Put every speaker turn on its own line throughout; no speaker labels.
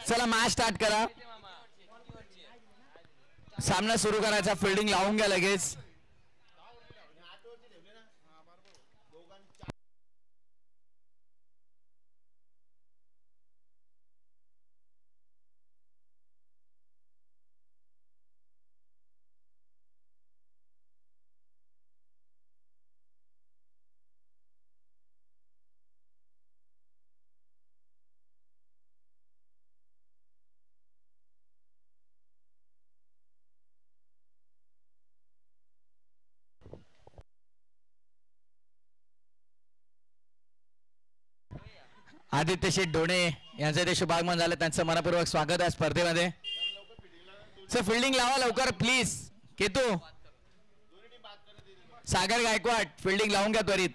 चला match start करा. सामना सुरू करायचा. फिल्डिंग लावून घ्या लगेच. आदित्य शेठ ढोणे यांचे ते शुभागमन झालं. त्यांचं मनपूर्वक स्वागत आहे स्पर्धेमध्ये. सर फिल्डिंग लावा लवकर please. Ketu Sagar Gaikwad fielding लावून घ्या त्वरित.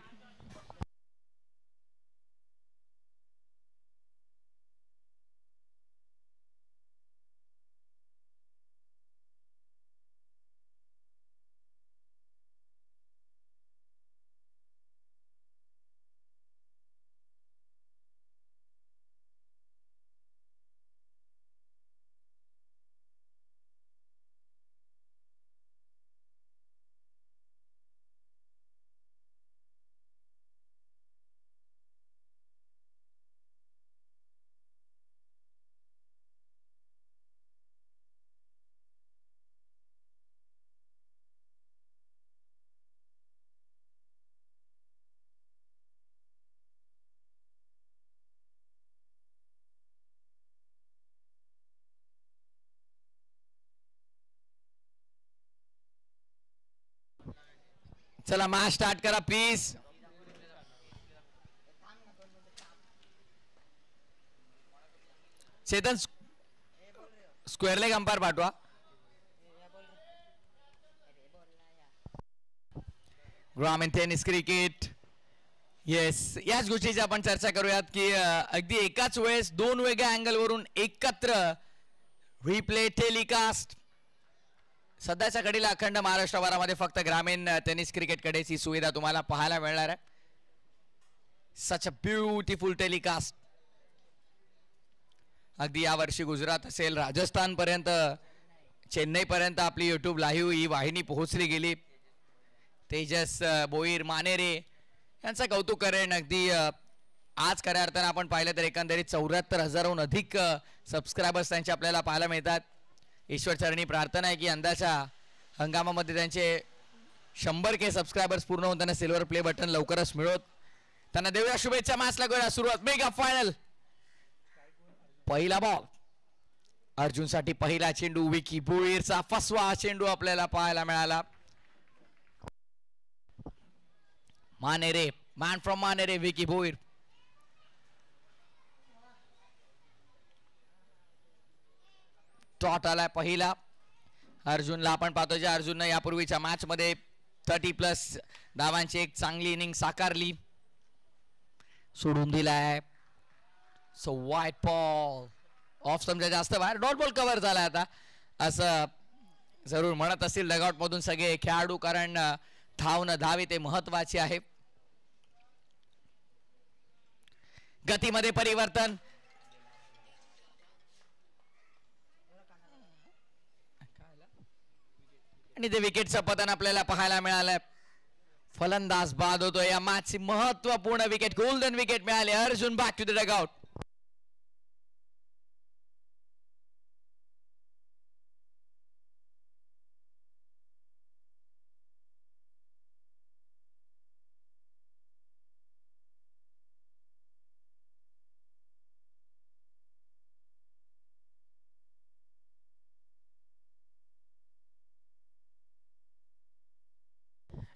चला मॅच स्टार्ट करा please. Chetan square leg umpire पाठवा. ग्रामीण टेनिस क्रिकेट. येस, याच गोष्टीची आपण चर्चा करूयात की अगदी एकाच वेळेस दोन वेगळ्या अँगल वरून एकत्र रिप्ले टेलिकास्ट. सध्याच्या घडीला अखंड महाराष्ट्रभरामध्ये फक्त ग्रामीण टेनिस क्रिकेटकडेच ही सुविधा तुम्हाला पाहायला मिळणार आहे. सच अ ब्युटिफुल टेलिकास्ट. अगदी यावर्षी गुजरात असेल, राजस्थान पर्यंत, चेन्नई पर्यंत आपली यूट्यूब लाईव्ह ही वाहिनी पोहोचली गेली. तेजस बोईर मानेरे यांचं कौतुक करेन. अगदी आज खऱ्या अर्थानं आपण पाहिलं तर एकंदरीत 74,000हून अधिक सबस्क्रायबर्स त्यांचे आपल्याला पाहायला मिळतात. ईश्वरचरणी प्रार्थना आहे की यंदाच्या हंगामामध्ये त्यांचे 100K सबस्क्रायबर्स पूर्ण होऊन त्यांना सिल्वर प्ले बटन लवकरच मिळवत. त्यांना देऊया शुभेच्छा. मॅचला करूया सुरुवात. Mega final. पहिला बॉल अर्जुनसाठी. पहिला चेंडू विकी भोईरचा फसवा चेंडू आपल्याला पाहायला मिळाला. Manere, man from Manere, Vicky Bhoir. टॉट आलाय पहिला. अर्जुनला आपण पाहतो जे अर्जुननं यापूर्वीच्या मॅच मध्ये 30+ धावांची एक चांगली इनिंग साकारली. सोडून दिलाय. सो व्हाईट बॉल ऑफ समजा जास्त बाहेर. डॉट बॉल कव्हर झालाय आता असं जरूर म्हणत असतील डगआउट मधून सगळे खेळाडू, कारण धावी ते महत्वाची आहे. गतीमध्ये परिवर्तन. आणि ते विकेटचं पतन आपल्याला पाहायला मिळालंय. फलंदाज बाद होतो. या मॅचची महत्वपूर्ण विकेट, गोल्डन विकेट मिळाली. Arjun back to the dugout.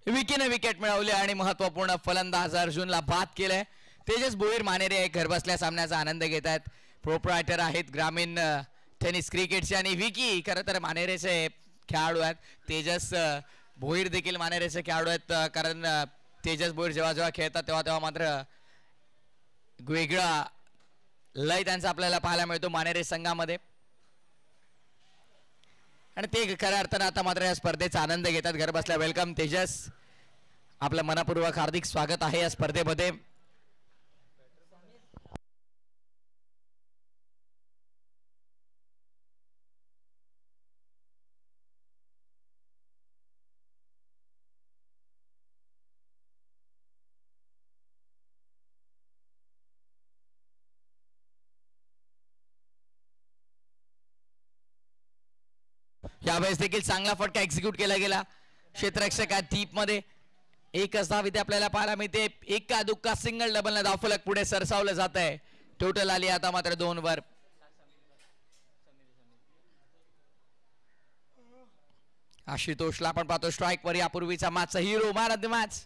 विकीने विकेट मिळवली आणि महत्वपूर्ण फलंदाज अर्जुनला बाद केलंय. तेजस बोईर मानेरे एक घरबसल्या सामन्याचा आनंद घेत आहेत. प्रोप्रायटर आहेत ग्रामीण टेनिस क्रिकेटचे आणि विकी खरं तर मानेरेचे खेळाडू आहेत. तेजस भोईर देखील मानेरेचे खेळाडू आहेत. कारण तेजस भोईर जेव्हा जेव्हा खेळतात तेव्हा मात्र वेगळा लय त्यांचा आपल्याला पाहायला मिळतो मानेरे संघामध्ये. आणि ते खऱ्या अर्थानं आता मात्र या स्पर्धेचा आनंद घेतात घर बसल्या. वेलकम तेजस, आपलं मनपूर्वक हार्दिक स्वागत आहे या स्पर्धेमध्ये. यावेळेस देखील चांगला फटका एक्झिक्यूट केला गेला क्षेत्ररक्षका डीप मध्ये. एकच धाव इथे आपल्याला पाहायला मिळते. एका दुक्का सिंगल डबल धावफलक पुढे सरसावलं जात आहे. टोटल आली आता मात्र 2 वर. आशुतोषला आपण पाहतो स्ट्राईक वर. यापूर्वीचा मॅचचा hero, man of the match.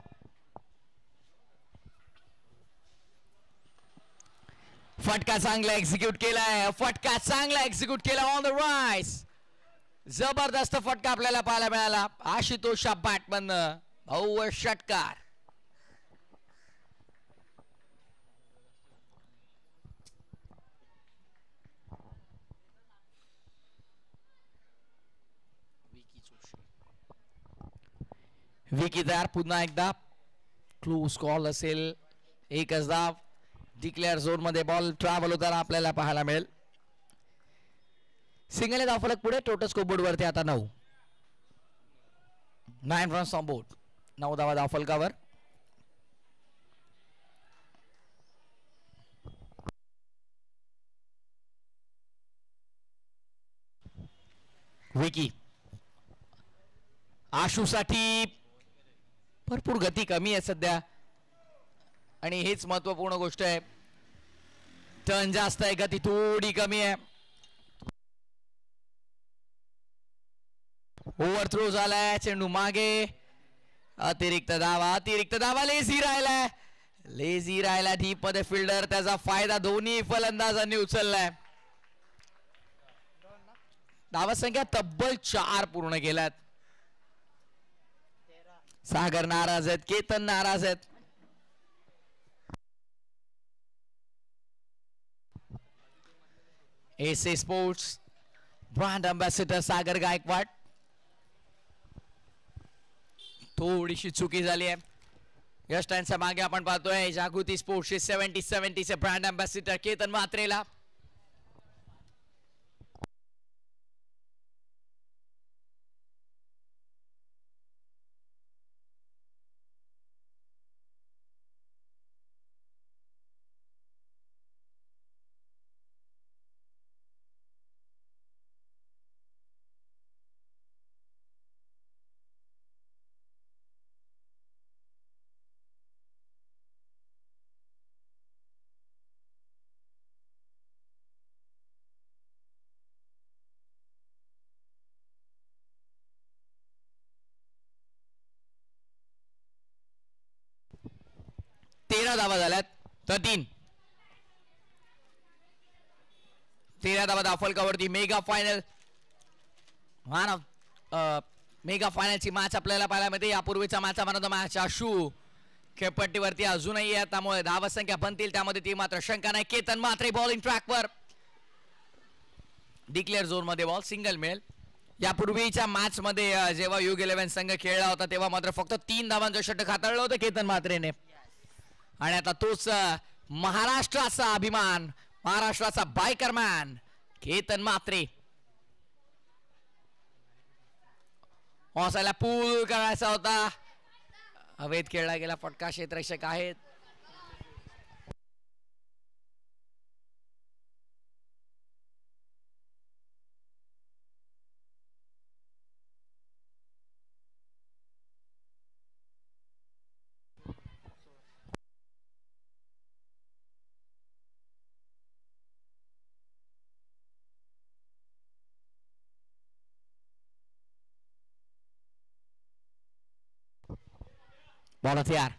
फटका चांगला एक्झिक्यूट केलाय. फटका चांगला एक्झिक्यूट केला ऑन द राईस. जबरदस्त फटका आपल्याला पाहायला मिळाला आशुतोषच्या बॅटमधनं. भव्य षटकार. विकी तयार. पुन्हा एकदा क्लोज कॉल असेल. एकच धाव. डिक्लेअर झोन मध्ये बॉल ट्रॅव्हल होताना आपल्याला पाहायला मिळेल. सिंगल धावफलक पुढे. टोटल स्कोरबोर्ड वरती आता 9 रन्स ऑन बोर्ड. 9 धावा धावफलकावर. विकी. आशूसाठी भरपूर गती कमी आहे सध्या आणि हेच महत्वपूर्ण गोष्ट आहे. टर्न जास्त आहे, गती थोडी कमी आहे. ओव्हर थ्रो झालाय. चेंडू मागे. अतिरिक्त धावा. लेझी राहिला डीप मध्ये फिल्डर. त्याचा फायदा दोन्ही फलंदाजांनी उचललाय. धावा संख्या तब्बल 4 पूर्ण केल्यात. सागर नाराज आहेत, केतन नाराज आहेत. एसए स्पोर्ट्स ब्रँड अँबॅसेडर सागर गायकवाड. थोडीशी चुकी झाली आहे. यश त्यांच्या मागे आपण पाहतोय जागृती स्पोर्ट्सचे 70-70 चे ब्रँड अँबॅसेडर केतन म्हात्रेला. धावा झाल्यात. 13 धावा धावफलकावरती. मेगा फायनल मेगा फायनलची मॅच आपल्याला पाहायला मिळते. यापूर्वीचा मॅच म्हणतो मॅच आशू खेळपट्टीवरती अजूनही आहे, त्यामुळे धावा संख्या बनतील त्यामध्ये ती मात्र शंका नाही. केतन म्हात्रे बॉलिंग ट्रॅकवर. डिक्लेअर झोन मध्ये बॉल सिंगल मिळेल. यापूर्वीच्या मॅच मध्ये जेव्हा युग 11 संघ खेळला होता तेव्हा मात्र फक्त 3 धावांचं षटक हाताळलं होतं केतन म्हात्रेने. आणि आता तोच महाराष्ट्राचा अभिमान, महाराष्ट्राचा बायकरमॅन केतन म्हात्रे. हॉसायला पूल करायचा होता. हवेत खेळला गेला फटका. क्षेत्ररक्षक आहेत. बॉल तयार.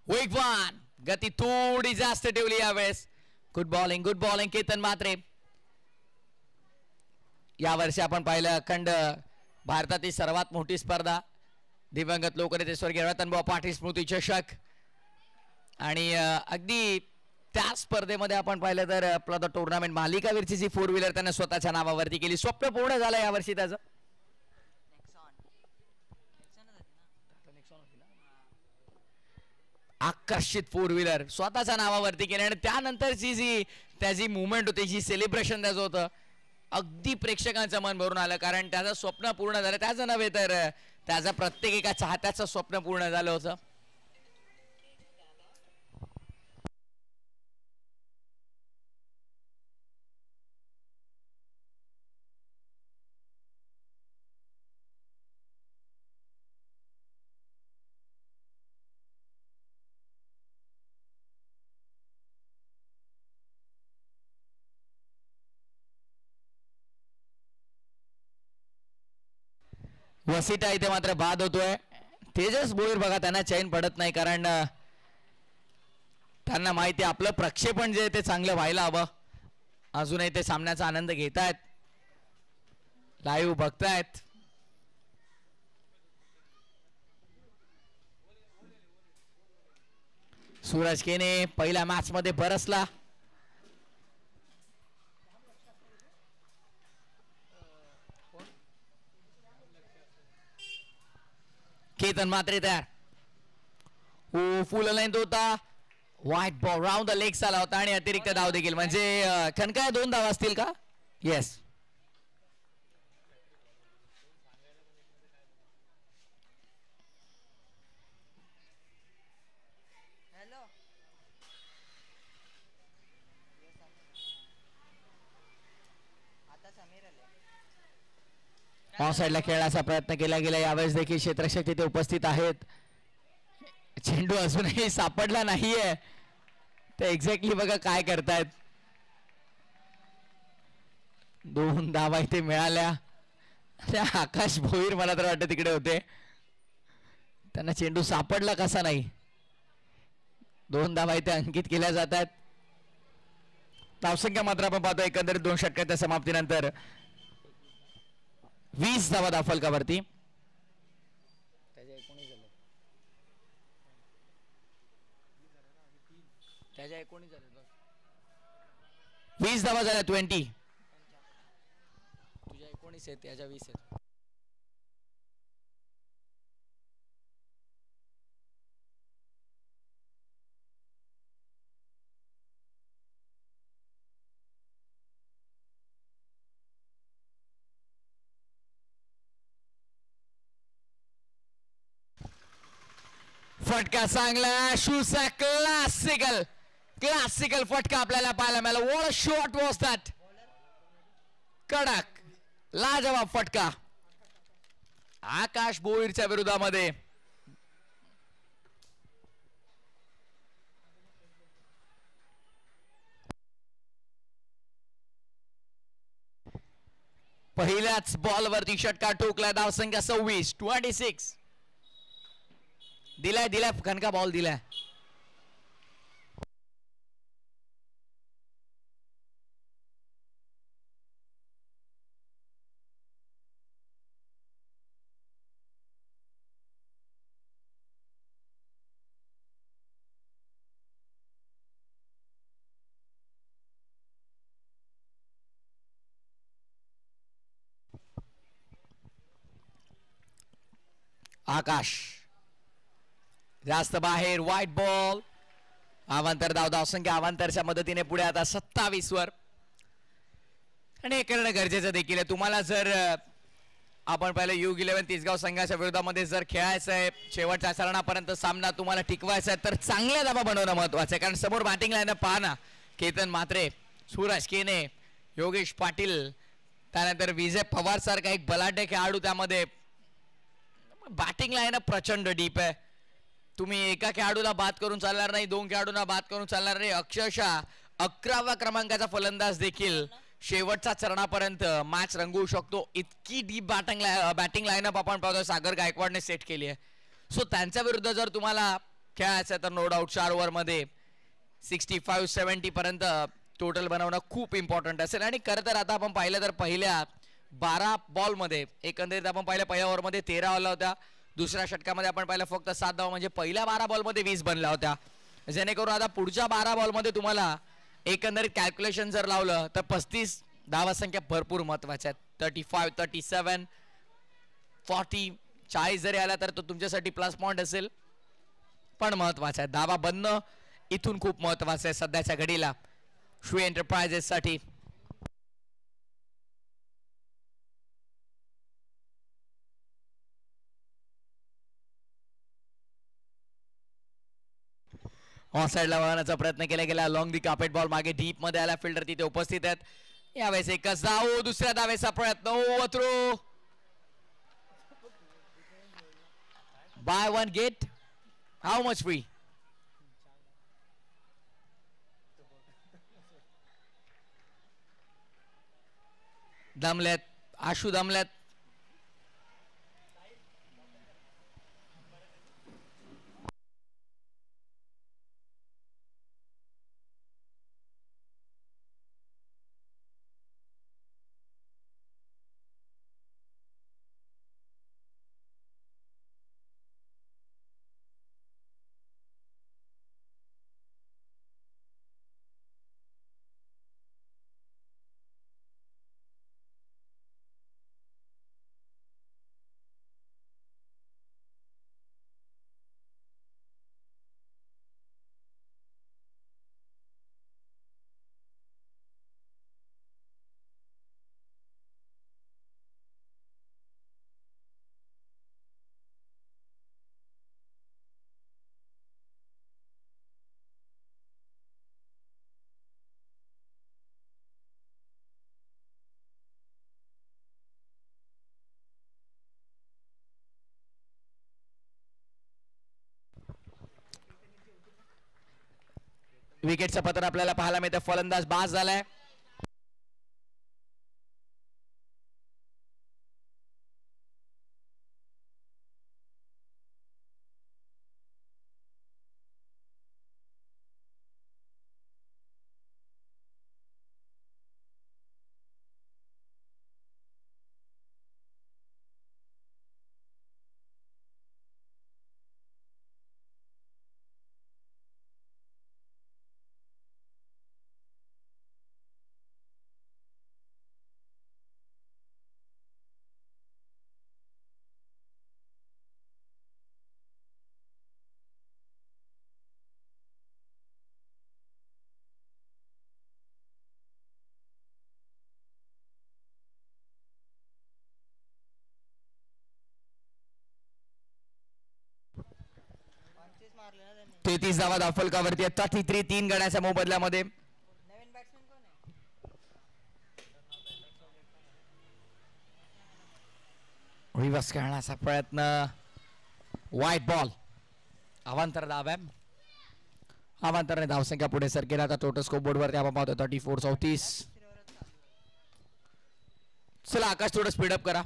वेगवान. गती थोडी जास्त ठेवली यावेळेस. Good bowling Ketan Mhatre. यावर्षी आपण पाहिलं अखंड भारतातील सर्वात मोठी स्पर्धा दिवंगत लोकनेते स्वर्गीय रतनभाऊ पाटील स्मृती चषक. आणि अगदी त्या स्पर्धेमध्ये आपण पाहिलं तर आपला टुर्नामेंट मालिकावीरची जी 4 व्हीलर त्याने स्वतःच्या नावावरती केली. स्वप्न पूर्ण झालं यावर्षी त्याचं. आकर्षित 4 व्हीलर स्वतःच्या नावावरती केली आणि त्यानंतरची जी त्याची मुवमेंट होती, जी सेलिब्रेशन त्याचं होतं, अगदी प्रेक्षकांचं मन भरून आलं. कारण त्याचं स्वप्न पूर्ण झालं. त्याचं नव्हे तर त्याचं प्रत्येक एका चाहत्याचं स्वप्न पूर्ण झालं होतं. वसिटा इथे मात्र बाद होतोय. तेजस भोईर बघा त्यांना चैन पडत नाही कारण त्यांना माहिती आपलं प्रक्षेपण जे ते चांगलं व्हायला हवं. अजूनही ते सामन्याचा आनंद घेतायत, लाईव्ह बघतायत. सूरज केने पहिल्या मॅच मध्ये बरसला. केतन मात्रे तयार. फुल लाईन होता. White ball round the legs आला होता आणि अतिरिक्त धाव देखील म्हणजे खनकाय 2 धाव असतील का? येस. ऑफसाईडला खेळण्याचा प्रयत्न केला गेला. यावेळेस देखील क्षेत्ररक्षक तिथे उपस्थित आहेत. चेंडू अजूनही सापडला नाहीये. ते एक्झॅक्टली बघा काय करतायत. 2 धावा इथे मिळाल्या. आकाश भोईर मला तर वाटतं तिकडे होते. त्यांना चेंडू सापडला कसा नाही. 2 धावा इथे अंकित केल्या जात आहेत. धावसंख्या मात्र आपण पाहतो एकंदरीत 2 षटकाच्या समाप्तीनंतर 20 धावा धावफलकावरती. 20 धावा झाल्या. 20 तुझ्या 19 आहेत, त्याच्या 20 आहेत. फटका चांगला. शूचा क्लासिकल फटका आपल्याला पाहायला मिळाला. What a shot was that. कडक लाजवाब फटका आकाश भोईरच्या विरोधामध्ये. पहिल्याच बॉलवरती षटकार ठोकला. धावसंख्या 26. दिलाय खनका बॉल दिलाय. आकाश जास्त बाहेर. White ball. अवांतर धावसंख्या अवांतरच्या मदतीने पुढे आता 27 वर. आणि हे करणं गरजेचं देखील आहे. तुम्हाला जर आपण पाहिलं U11 तिसगाव संघाच्या विरोधामध्ये जर खेळायचं आहे, शेवटच्या चरणापर्यंत सामना तुम्हाला टिकवायचा आहे, तर चांगल्या धावा बनवणं महत्वाचं आहे. कारण समोर बॅटिंग लाईन पहा ना. केतन म्हात्रे, सूरज केने, योगेश पाटील, त्यानंतर विजय पवार सारखा एक बलाढ्य खेळाडू. त्यामध्ये बॅटिंग लाईन प्रचंड डीप आहे. तुम्ही एका खेळाडूला बाद करून चालणार नाही, 2 खेळाडूंना बाद करून चालणार नाही. अक्षरशः 11व्या क्रमांकाचा फलंदाज देखील शेवटच्या चरणापर्यंत मॅच रंगवू शकतो. इतकी डीप बॅटिंग लाईनअप आपण पाहतो सागर गायकवाडने सेट केली आहे. सो त्यांच्या विरुद्ध जर तुम्हाला खेळायचं तर नो डाऊट 4 ओव्हरमध्ये 65-70 पर्यंत टोटल बनवणं खूप इम्पॉर्टंट असेल. आणि खरं तर आता आपण पाहिलं तर पहिल्या 12 बॉलमध्ये एकंदरीत आपण पाहिलं पहिल्या ओव्हरमध्ये 13 आला होत्या. दुसऱ्या षटकामध्ये आपण पाहिलं फक्त 7 धावा. म्हणजे पहिल्या 12 बॉलमध्ये 20 बनल्या होत्या. जेणेकरून आता पुढच्या 12 बॉलमध्ये तुम्हाला एकंदरीत कॅल्क्युलेशन जर लावलं तर 35 धावा संख्या भरपूर महत्वाच्या आहेत. 35, 37, 40, 40 जरी आला तर तो तुमच्यासाठी प्लस पॉइंट असेल. पण महत्वाचं आहे धावा बनणं इथून खूप महत्वाचं आहे सध्याच्या घडीला श्री एंटरप्राइजेस साठी. ऑन साइडला वळवण्याचा प्रयत्न केला गेला. लॉंग दी कार्पेट बॉल मागे डीप मध्ये आला. फिल्डर तिथे उपस्थित आहेत. यावेळेस एकच धाव. दुसऱ्या धावेचा प्रयत्न. Overthrow bye 1 get. How much free. दमलेत आशू दमलेत. विकेटचं पतन आपल्याला पाहायला मिळतं. फलंदाज बाद झालाय. ते 30 धावा धावफलकावरती आहेत. 3 गड्याच्या मोबदल्यामध्ये. रिव्हर्स खेळण्याचा प्रयत्न. White ball. अवांतर धाव आहे. अवांतरने धावसंख्या पुढे सरकेल. आता टोटल स्कोर बोर्डवरती आपण पाहतो 34-34. चला आकाश थोडं स्पीडअप करा.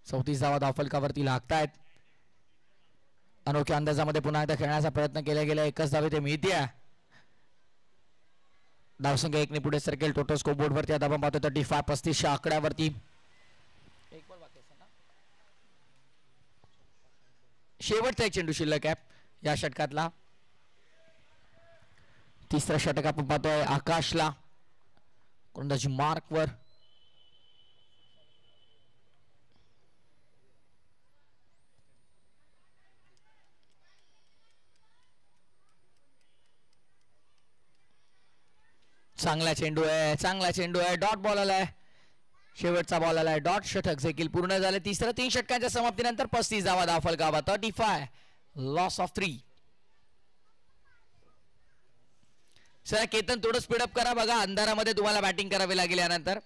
34 धावा धावफलकावरती लागतायत. अनोख्या अंदाजामध्ये पुन्हा एकदा खेळण्याचा प्रयत्न केला गेला. एकच धावे ते मिळते. धावसंख्या 1 ने पुढे सरकेल. टोटल स्कोर बोर्डवरती आता आपण पाहतो 35-35 आकड्यावरती. शेवटचा एक चेंडू शिल्लक आहे या षटकातला. तिसरा षटक आपण पाहतोय आकाशला. गोलंदाजी मार्कवर. चांगला चेंडू आहे. चांगला चेंडू आहे. डॉट बॉल आलाय. शेवटचा बॉल आलाय. डॉट षटक देखील पूर्ण झाले. तिसऱ्या 3 षटकांच्या समाप्तीनंतर 35 धावा धावफलकावर. 35 लॉस ऑफ 3. सर केतन थोडं स्पीडअप करा. बघा अंधारामध्ये तुम्हाला बॅटिंग करावी लागेल यानंतर.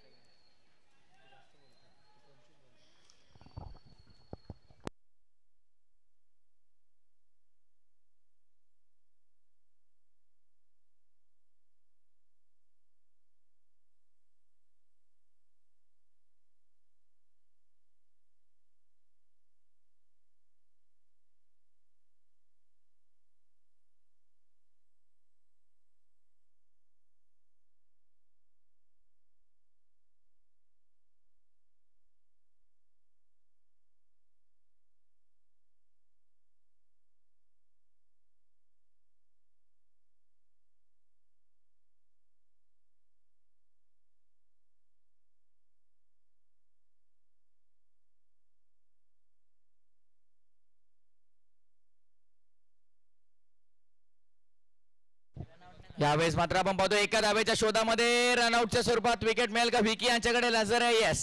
यावेळेस मात्र आपण पाहतो एका धावेच्या शोधामध्ये रनआउटच्या स्वरूपात विकेट मिळेल का. विकी यांच्याकडे नजर आहे. येस,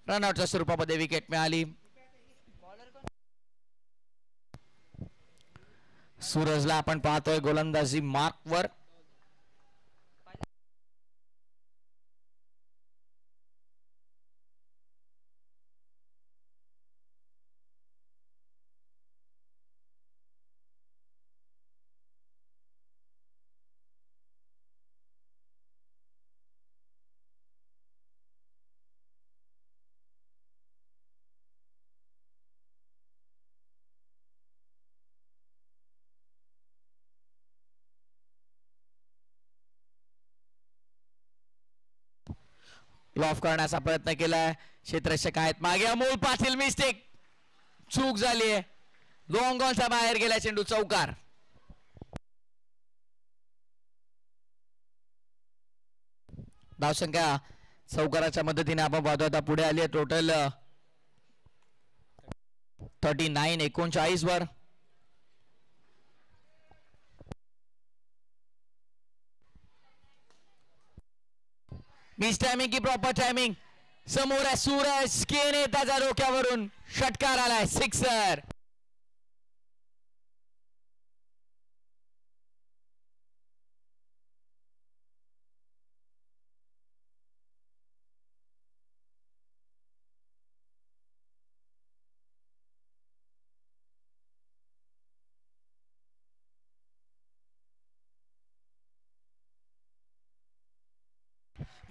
रनआउटच्या स्वरूपामध्ये विकेट मिळाली. सूरजला आपण पाहतोय गोलंदाजी मार्कवर. लॉफ करण्याचा प्रयत्न केलाय. क्षेत्ररक्षक आहेत मागे. अमोल पाटील मिस्टेक. चूक झाली आहे. लॉंग ऑनचा बाहेर गेला चेंडू. चौकार. धावसंख्या चौकाराच्या मदतीने आपण पाहतो आता पुढे आली आहे. टोटल 39-39 वर. मिस टायमिंग की प्रॉपर टायमिंग. समोर आहे सूरज. केने त्याच्या डोक्यावरून षटकार आलाय. सिक्सर.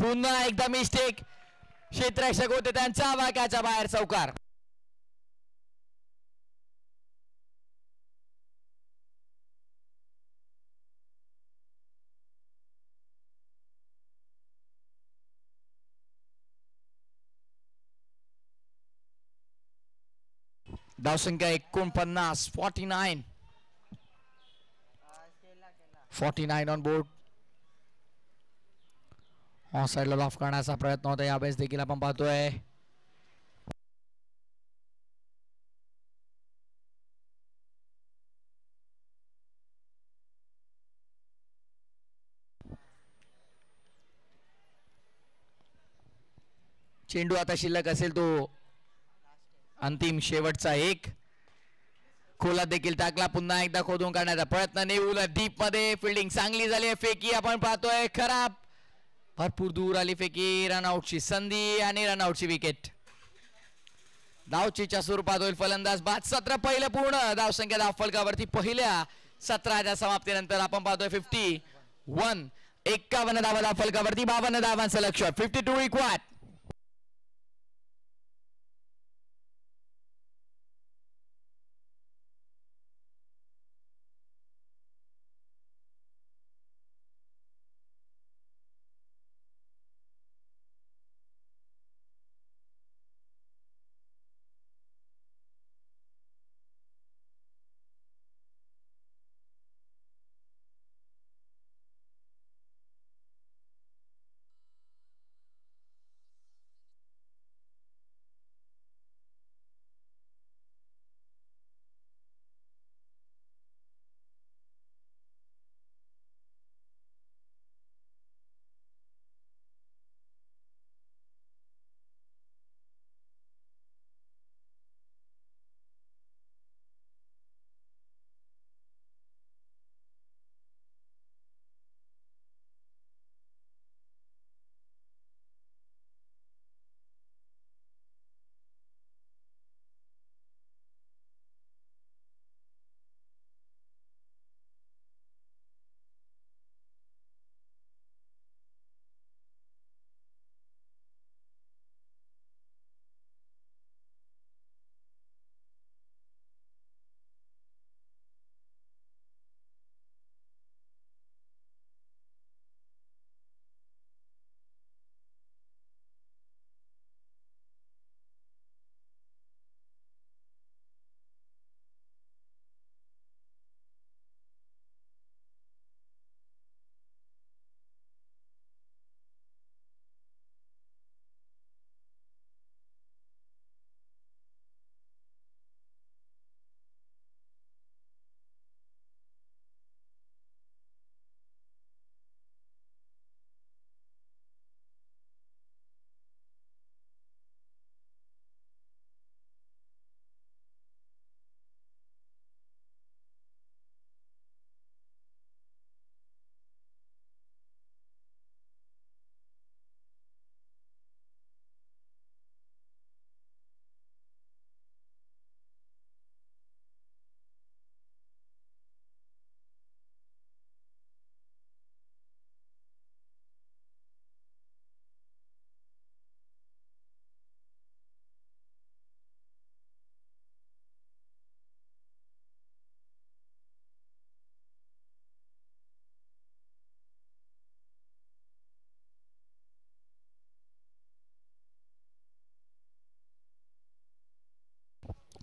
पुन्हा एकदा मिस्टेक. क्षेत्ररक्षक होते त्यांचा वाक्याच्या बाहेर चौकार. धावसंख्या 49. 49 ऑन बोर्ड. ऑन साइडला लॉफ करण्याचा प्रयत्न होता यावेळेस देखील आपण पाहतोय. चेंडू आता शिल्लक असेल तो अंतिम शेवटचा एक. खोलात देखील टाकला. पुन्हा एकदा खोदून काढण्याचा प्रयत्न. नेऊल डीप मध्ये. फिल्डिंग चांगली झाली आहे. फेकी आपण पाहतोय खराब. भरपूर दूर आली फेकी. रनआउटची संधी आणि रनआउटची विकेट. धावचीच्या स्वरूपात होईल फलंदाज बाद. सत्र पहिलं पूर्ण. धावसंख्या धाव फलकावरती पहिल्या सत्राच्या समाप्तीनंतर आपण पाहतोय 51. 51 धावा धाव फलकावरती. 52 धावांचं लक्ष्य. 52 रिक्वायर्ड.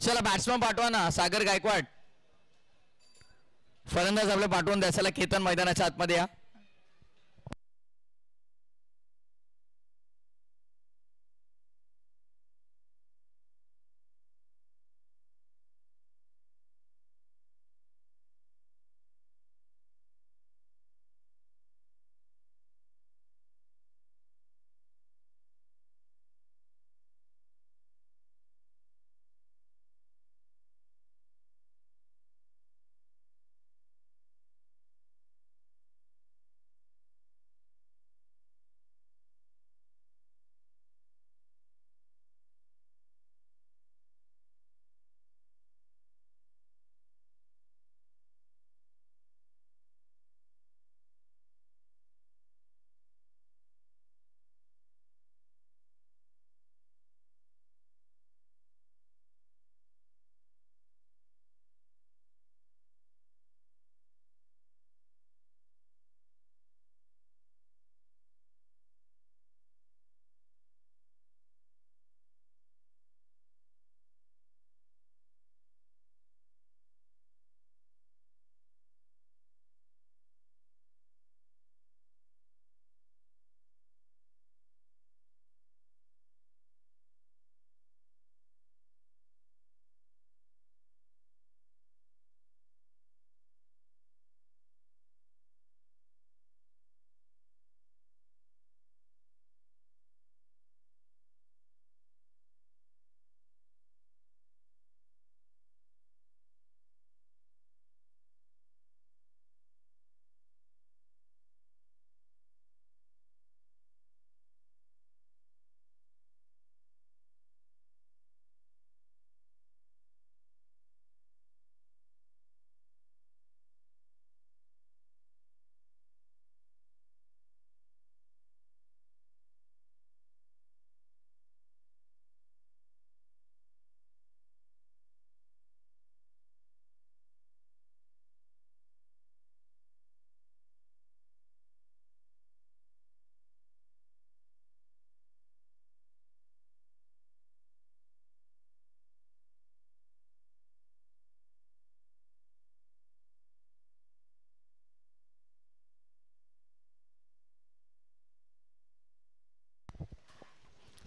चला बॅट्समन पाठवा ना. सागर गायकवाड फलंदाज आपलं पाठवून द्या. चला केतन मैदानाच्या आतमध्ये या.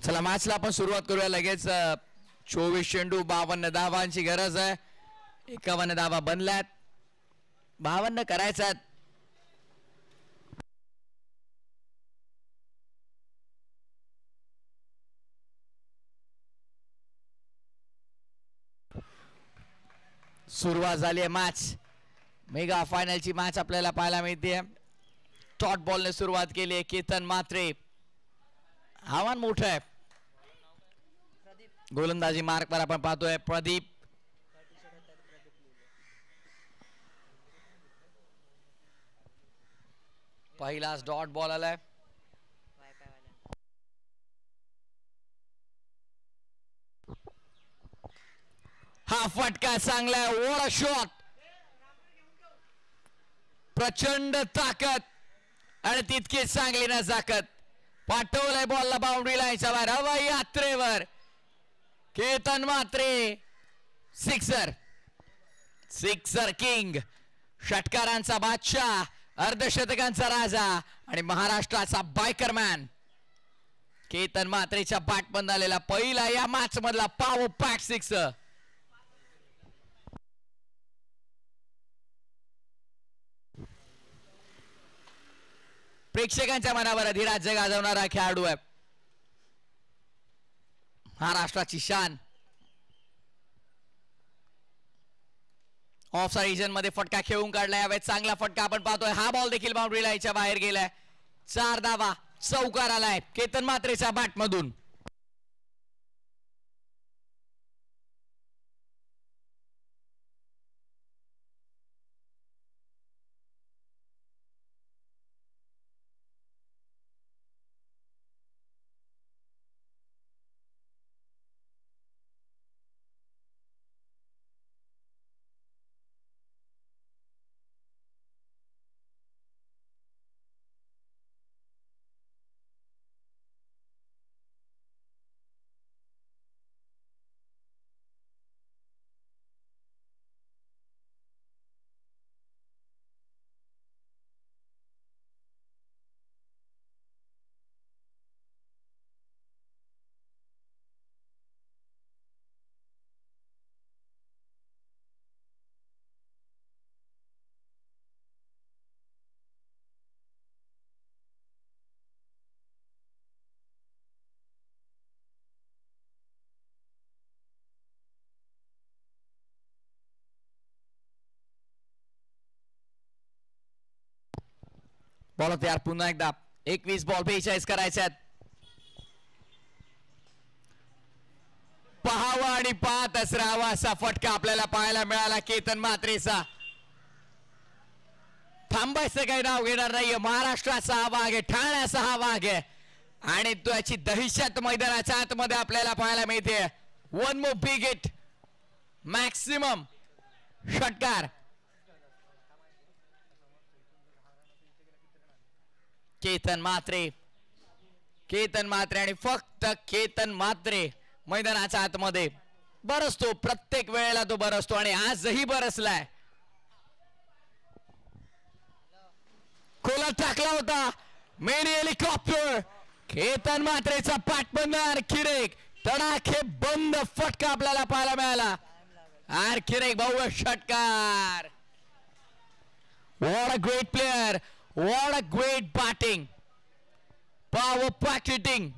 चला मॅचला आपण सुरुवात करूया लगेच. 24 चेंडू 52 धावांची गरज आहे. 51 धावा बनल्यात. 52 करायच्यात. सुरुवात झाली आहे मॅच. मेगा फायनलची मॅच आपल्याला पाहायला मिळते. डॉट बॉलने सुरुवात केली आहे केतन म्हात्रे. आव्हान मोठं आहे. गोलंदाजी मार्कवर आपण पाहतोय प्रदीप. पहिलाच डॉट बॉल आलाय. हा फटका चांगला. ओढा शॉट. प्रचंड ताकद आणि तितकीच चांगली नजाकत. पाठवलंय बॉलला बाउंड्री लाईनच्या बाहेर. हवाई यात्रेवर Ketan Mhatre. Sixer. Sixer king. षटकारांचा बादशाह. अर्धशतकांचा राजा आणि महाराष्ट्राचा बायकरमॅन केतन म्हात्रेच्या बॅटमधून आलेला पहिला या मॅच मधला पॉवर पॅक सिक्स. प्रेक्षकांच्या मनावर अधिराज्य गाजवणारा खेळाडू आहे. महाराष्ट्राची शान. ऑफ साइड रिजन मध्ये फटका खेळून काढला. यावेळेस चांगला फटका आपण पाहतोय. हा बॉल देखील बाउंड्री लाईनच्या बाहेर गेलाय. 4 धावा. चौकार आलाय केतन म्हात्रेच्या बॅटमधून. बॉल तयार पुन्हा एकदा. 21 बॉल 42 करायच्यात. पहावा आणि पाहतच राहावा असा फटका आपल्याला पाहायला मिळाला केतन म्हात्रेचा. थांबायचं काही नाव घेणार नाहीये. महाराष्ट्राचा हा वाघ आहे. ठाण्याचा हा वाघ आहे आणि त्याची दहशत मैदानाच्या आतमध्ये आपल्याला पाहायला मिळते. One more big hit. Maximum षटकार. केतन म्हात्रे. केतन म्हात्रे आणि फक्त केतन म्हात्रे मैदानाच्या आतमध्ये बरसतो. प्रत्येक वेळेला तो बरसतो आणि आजही बरसलाय. खोलात टाकला होता. मेरी हेलिकॉप्टर. केतन म्हात्रेचा पाठबंद आर्किरेक. तडाखे बंद फटका आपल्याला पाहायला मिळाला. आर्किरेक भव्य षटकार. What a great player. What a great batting. Power pack hitting.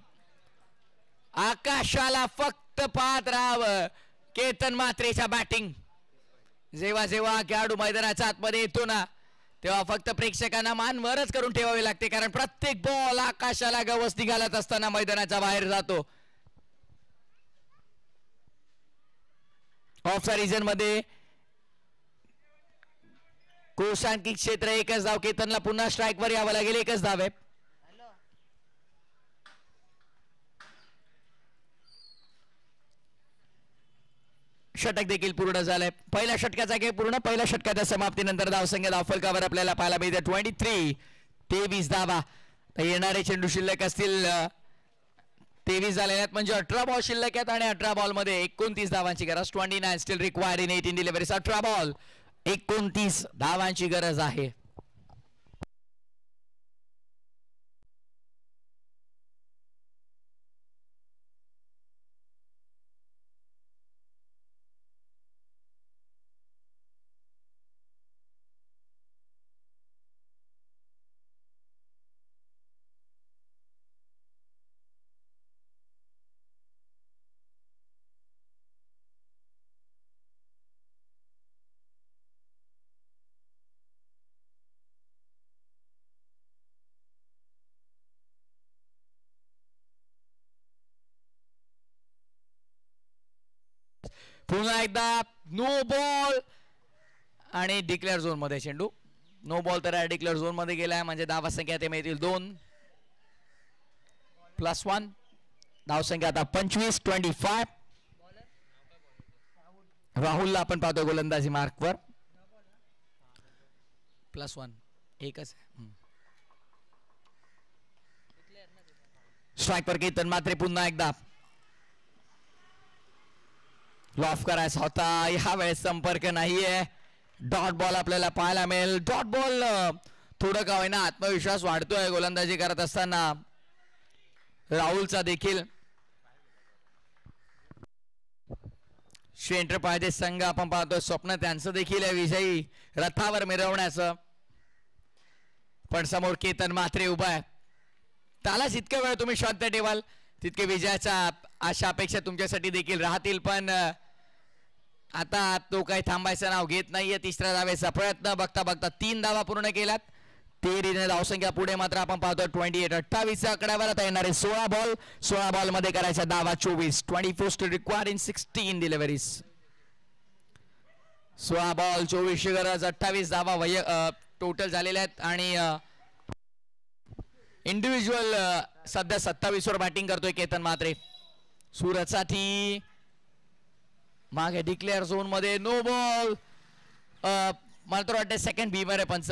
आकाशाला फक्त पाहत राहावं केतन म्हात्रेच्या बॅटिंग. जेव्हा जेव्हा खेळाडू मैदानाच्या आतमध्ये येतो ना तेव्हा फक्त प्रेक्षकांना मान वरच करून ठेवावी लागते, कारण प्रत्येक बॉल आकाशाला गवसणी घालत असताना मैदानाच्या बाहेर जातो. ऑफ साइड रिजन मध्ये कोशांकित क्षेत्र. एकच धाव. केतनला पुन्हा स्ट्राइक वर यावं लागेल. एकच धाव आहे. षटक देखील पूर्ण झालंय. पहिल्या षटकाचा खेळ पूर्ण. पहिल्या षटकाच्या समाप्तीनंतर धावसंख्या धावफलकावर आपल्याला पाहायला मिळते 23 धावा. येणारे चेंडू शिल्लक असतील 23 झालेले आहेत, म्हणजे 18 बॉल शिल्लक आहेत आणि 18 बॉल मध्ये 29 धावांची गरज. 29 still required in 18 deliveries. 18 ball 29 धावांची गरज आहे. पुन्हा एकदा नो बॉल आणि डिक्लेअर झोन मध्ये चेंडू. नो बॉल तर डिक्लेअर झोन मध्ये गेलाय म्हणजे धावा संख्या ते मिळतील 2 +1. धावसंख्या आता 25-25. राहुलला आपण पाहतो गोलंदाजी मार्कवर. +1 एकच आहे. स्ट्राईकवर केतन मात्रे पुन्हा एकदा. लॉफ करायचा होता, ह्या वेळेस संपर्क नाहीये. डॉट बॉल आपल्याला पाहायला मिळेल. डॉट बॉल थोडं का होईना आत्मविश्वास वाढतोय गोलंदाजी करत असताना राहुलचा देखील. श्री एंटरप्राइजेस संघ आपण पाहतोय स्वप्न त्यांचं देखील विजयी रथावर मिरवण्याचं. पण समोर केतन मात्रे उभा आहे. त्याला जितक्या वेळ तुम्ही शांत ठेवाल तितके विजयाच्या आशा अपेक्षा तुमच्यासाठी देखील राहतील. पण आता तो काही थांबायचं नाव घेत नाहीये. तिसऱ्या धावेचा प्रयत्न बघता बघता 3 धावा पूर्ण केल्यात. 13 धावसंख्या पुढे मात्र आपण पाहतो 28 आकड्यावर आता येणारे 16 बॉल मध्ये करायच्या धावा 24 still required in 16 deliveries. 16 ball 24 गरज. 28 धावा टोटल झालेल्या आहेत आणि इंडिव्हिज्युअल सध्या 27 वर बॅटिंग करतोय केतन मात्रे. सुरतसाठी मागे डिक्लेअर झोन मध्ये नो बॉल. मला तर वाटतं सेकंड बीमर आहे पंच.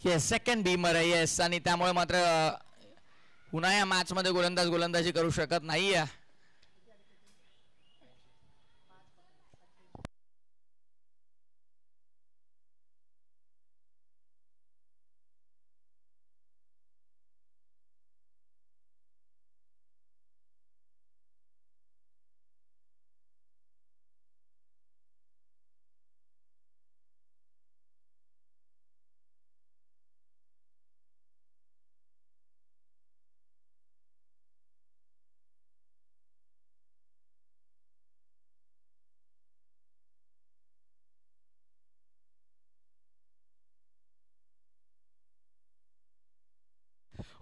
येस सेकंड बीमर आहे. येस आणि त्यामुळे मात्र पुन्हा या मॅच मध्ये गोलंदाजी करू शकत नाहीये.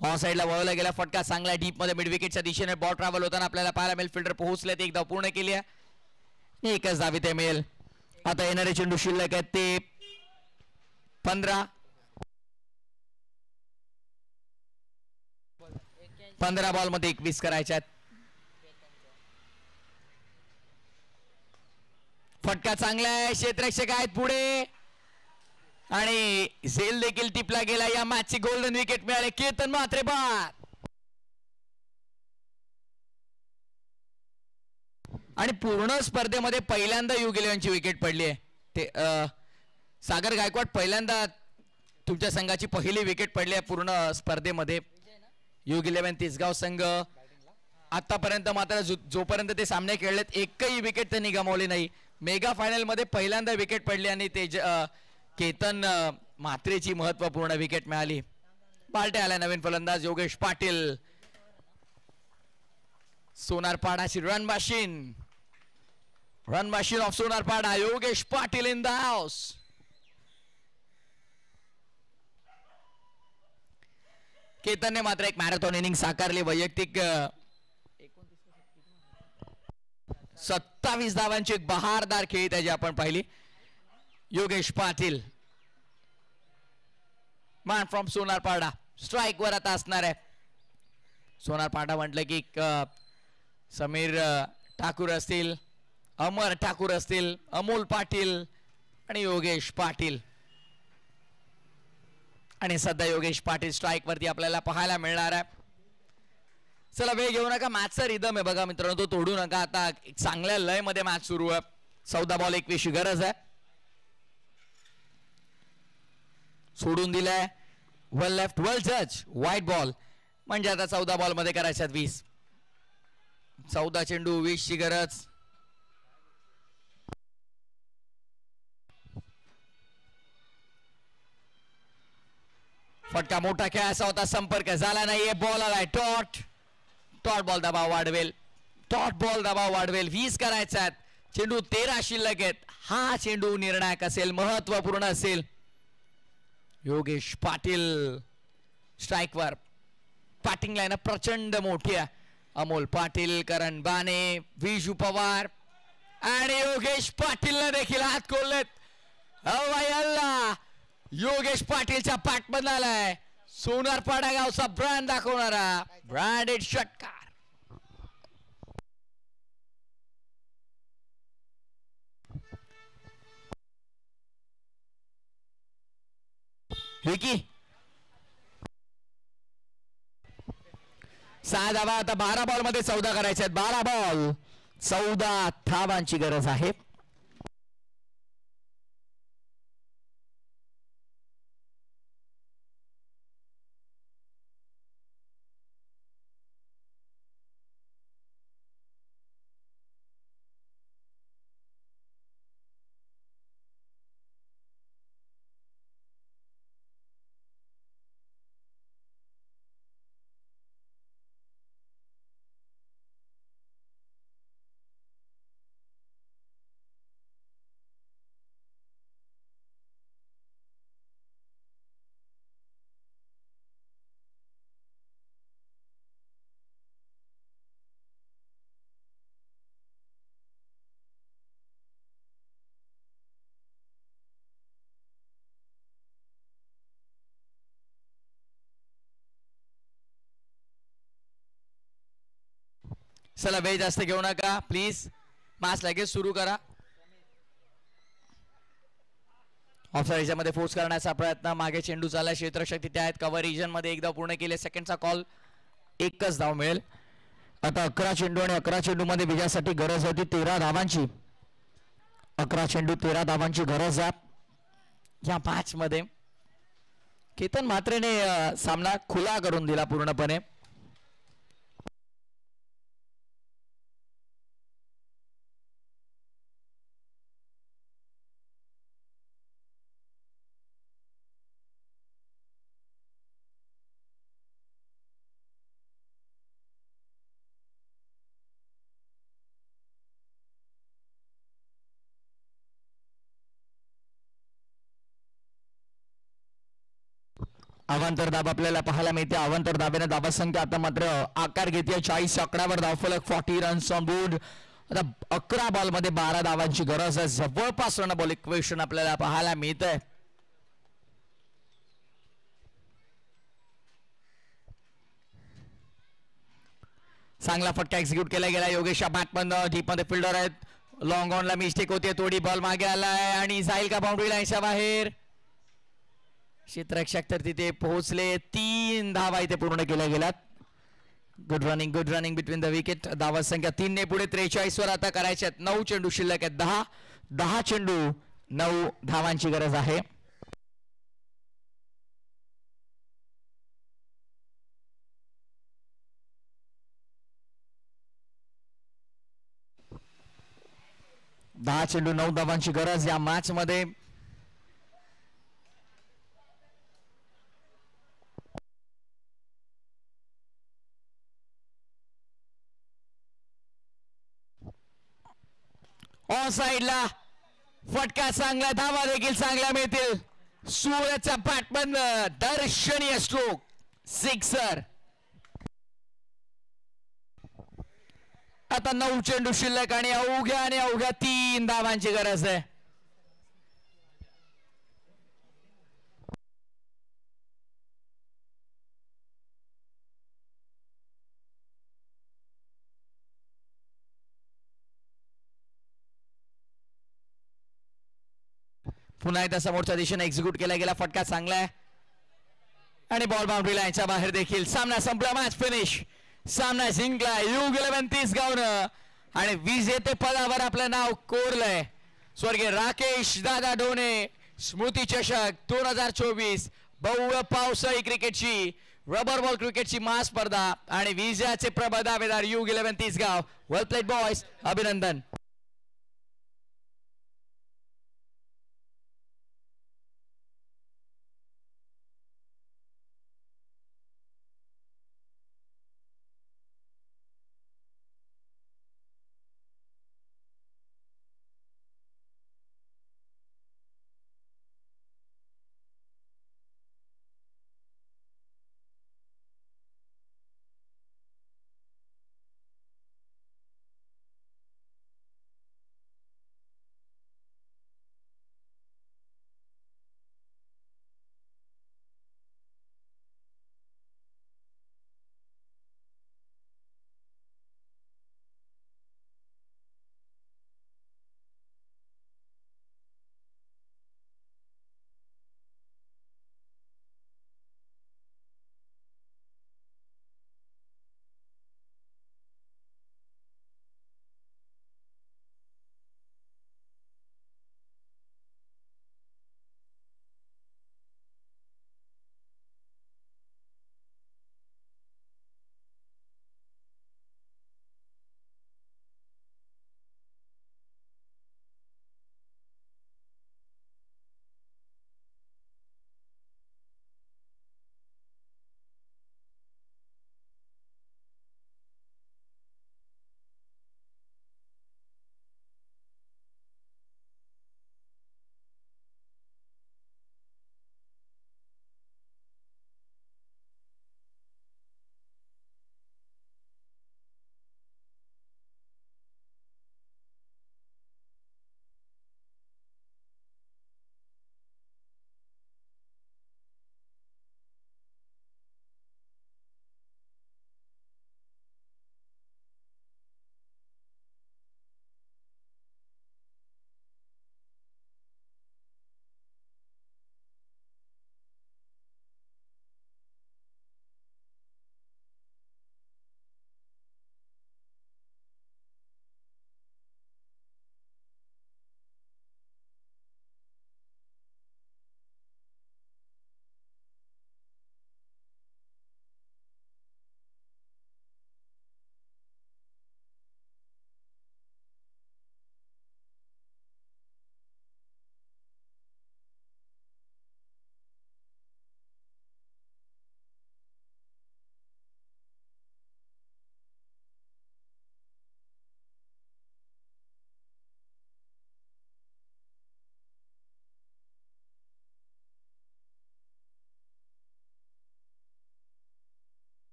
ऑन साइडला वळवला गेला फटका चांगला डीप मध्ये मिड विकेटच्या दिशेने बॉल ट्रॅव्हल होताना आपल्याला पाहायला मिळेल. फिल्डर पोहोचले ते एकदा पूर्ण केली आहे. एकच धावी ते मिळेल. आता येणारे चेंडू शिल्लक आहेत ते 15 बॉल मध्ये 21 करायच्यात. फटका चांगला आहे. क्षेत्ररक्षक आहेत पुढे आणि झेल देखील टिपला गेला. या मॅचची गोल्डन विकेट मिळाले केतन मात्रे बाद. आणि पूर्ण स्पर्धेमध्ये पहिल्यांदा युग 11ची विकेट पडली आहे. ते सागर गायकवाड पहिल्यांदा तुमच्या संघाची पहिली विकेट पडली आहे पूर्ण स्पर्धेमध्ये. युग 11 तिसगाव संघ आतापर्यंत मात्र जोपर्यंत ते सामने खेळलेत एकही विकेट त्यांनी गमावली नाही. मेगा फायनल मध्ये पहिल्यांदा विकेट पडली आणि ते केतन म्हात्रेची महत्वपूर्ण विकेट मिळाली. पालटे आला नवीन फलंदाज योगेश पाटील. सोनारपाडाची run machine of Sonarpada Yogesh Patil in the house. केतनने मात्र एक मॅरेथॉन इनिंग साकारली. वैयक्तिक 27 धावांची एक बहारदार खेळी त्याची आपण पाहिली. Yogesh Patil man from Sonarpada strike वर आता असणार आहे. सोनारपाडा म्हटलं की समीर ठाकूर असतील, अमर ठाकूर असतील, अमोल पाटील आणि योगेश पाटील. आणि सध्या योगेश पाटील स्ट्राइक वरती आपल्याला पाहायला मिळणार आहे. चला वेळ घेऊ नका. मॅचचा रिदम आहे बघा मित्रांनो, तो तोडू नका. आता एक चांगल्या लय मध्ये मॅच सुरू आहे. 14 बॉल 21 गरज आहे. सोडून दिलाय वेल लेफ्ट वेल जज वाईट बॉल म्हणजे आता 14 बॉल मध्ये करायच्यात 20. 14 चेंडू 20 ची गरज. फटका मोठा खेळायचा होता, संपर्क झाला नाहीये. बॉल आलाय डॉट बॉल दबाव वाढवेल. 20 करायचा आहेत. चेंडू 13 शिल्लक आहेत. हा चेंडू निर्णायक असेल, महत्वपूर्ण असेल. योगेश पाटील स्ट्राईकवर. बॅटिंग लाईन प्रचंड मोठी आहे. अमोल पाटील, करण बाने, विजू पवार आणि योगेश पाटीलला देखील हात खोललेत. अल्ला, योगेश पाटीलच्या पाठमधून आलाय सोनारपाडा गावचा ब्रँड दाखवणारा ब्रँडेड षटकार. विकी 6 धावा. आता 12 बॉल मध्ये 14 करायचे आहेत. 12 बॉल 14 धावांची गरज आहे. चला वेळ जास्त घेऊ नका प्लीज. मॅच लगेच सुरू करा. ऑफसाइड याच्यामध्ये फोर्स करण्याचा प्रयत्न. मागे चेंडू चालला. क्षेत्ररक्षक तिथे आहेत. कव्हर रिजन मध्ये एकदा पूर्ण केले. सेकंडचा कॉल. एकच धाव मिळेल. आता 11 चेंडू आणि 11 चेंडू मध्ये विजयासाठी गरज होती 13 धावांची. 11 चेंडू 13 धावांची गरज आहे या मॅच मध्ये. केतन म्हात्रेने सामना खुला करून दिला पूर्णपणे. अवांतर दाब आपल्याला पाहायला मिळते. अवांतर दाब्याने धावा संख्या आता मात्र आकार घेते 40 आकड्यावर. धावफलक 40 रन्स ऑन बोर्ड. आता 11 बॉल मध्ये 12 धावांची गरज आहे. जवळपास रन बॉल इक्वेशन आपल्याला पाहायला मिळत आहे. चांगला फटका एक्झिक्यूट केला गेला. योगेश बॅटमन डीप मध्ये फिल्डर आहेत. लॉंग ऑनला मिस्टेक होते. थोडी बॉल मागे आलाय आणि जाईल का बाउंड्री लाईनच्या बाहेर. क्षेत्ररक्षक तर तिथे पोहोचले. 3 धावा इथे पूर्ण केल्या गेल्यात. Good running between the wicket. धावा संख्या 3 ने पुढे 43 वर आता करायचे आहेत. 9 चेंडू शिल्लक आहेत. 10 चेंडू 9 धावांची गरज आहे. दहा चेंडू 9 धावांची गरज या मॅच मध्ये. ऑन साइडला फटका चांगला. धावा देखील चांगल्या मिळतील. सूर्याचा बॅटमन दर्शनीय स्ट्रोक. सिक्सर. आता 9 चेंडू शिल्लक आणि अवघ्या 3 धावांची गरज आहे. पुन्हा एकदा समोरच्या दिशेने एक्झिक्यूट केला गेला. फटका चांगला आहे आणि बॉल बाउंड्री लाईनच्या बाहेर देखील. सामना संपला. Match finish. सामना जिंकला U11 तिसगावनं आणि विजेते पदावर आपलं नाव कोरलंय. स्वर्गीय राकेश दादा डोने स्मृती चषक 2024 भव्य पावसाळी क्रिकेटची रबर बॉल क्रिकेटची महास्पर्धा आणि विजयाचे प्रबळ दावेदार U11 Tisgaon. Well played boys. अभिनंदन.